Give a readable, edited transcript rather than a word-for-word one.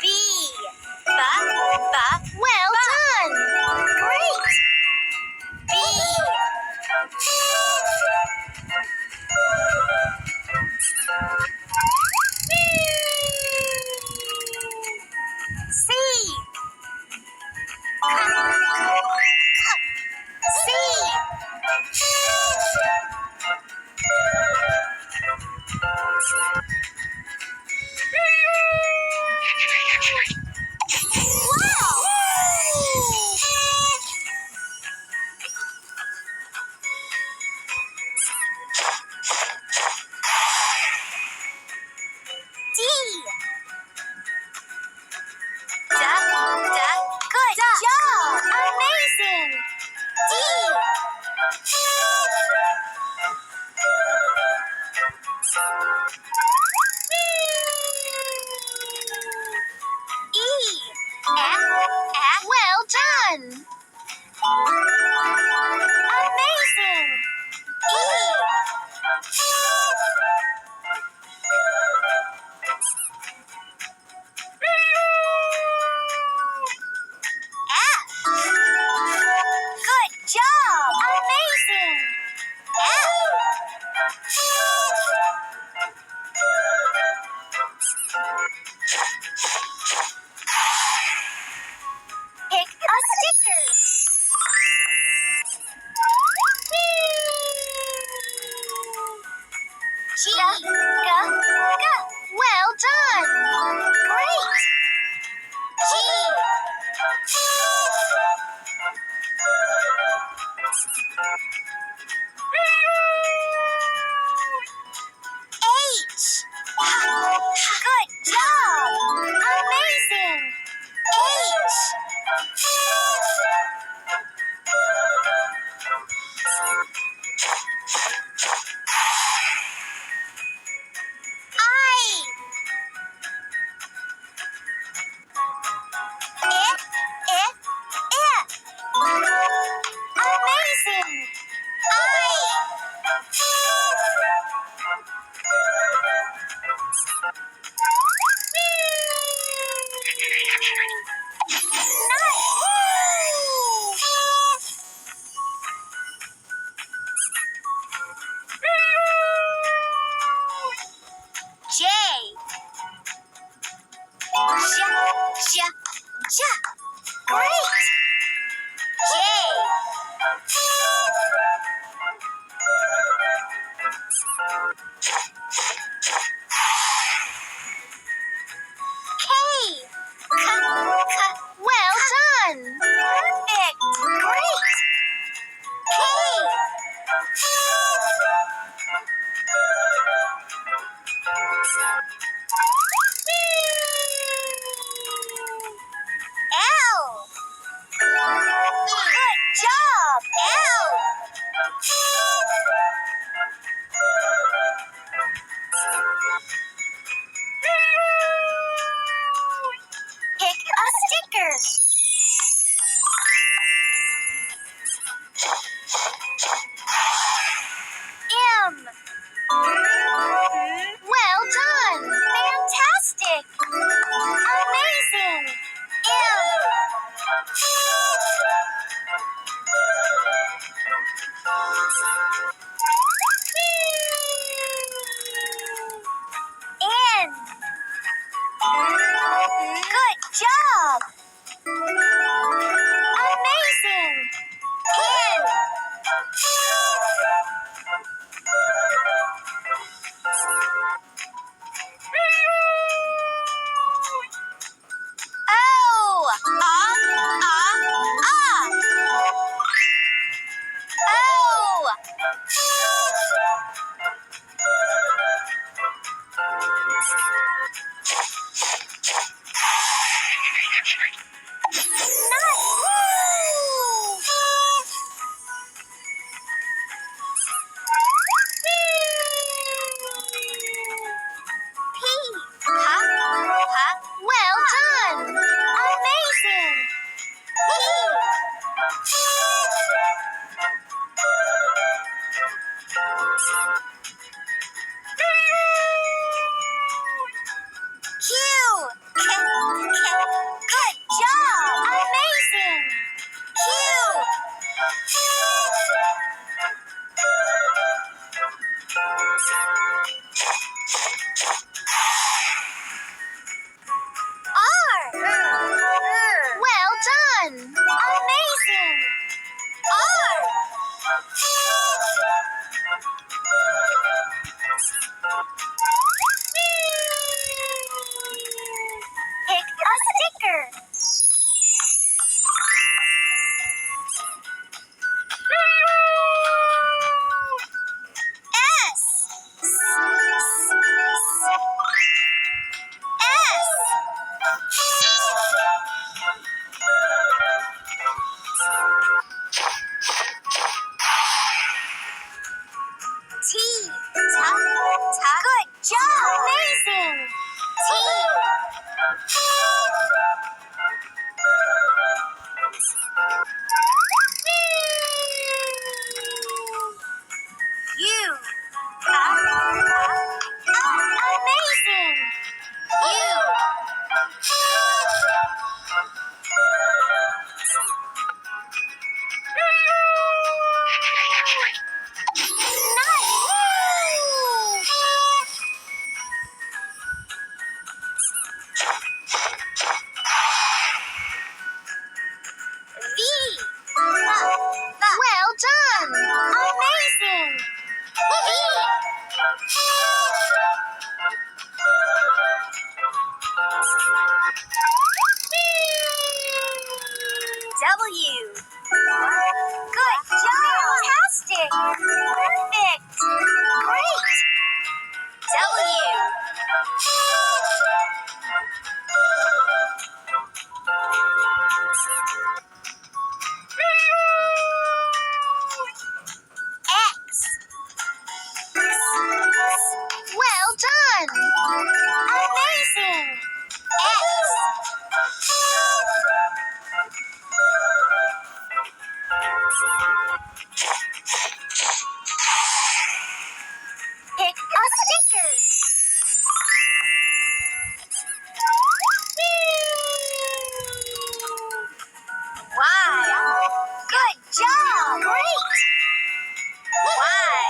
B. Well done. Great. B. C. D. Good job. Amazing. D. E. Well done. Amazing. F. Good job. Amazing. Pick a sticker. G. Well done. Great. G. H. Good job. Amazing. H. I. Amazing. J. Great. K. Well done. Perfect. Great. L. Good job, L. Pick a sticker. M. Well done. Fantastic. Amazing. N. Good job. Amazing. N. O. Well done! Amazing! Pick a sticker. S. T. Good job. Amazing. T. U. Amazing. U. V. Well done. Amazing. V. W. Good job. Fantastic. Perfect. Great. W. X. Well done. Amazing. X. Pick a sticker. Y. Good job. Great. Y.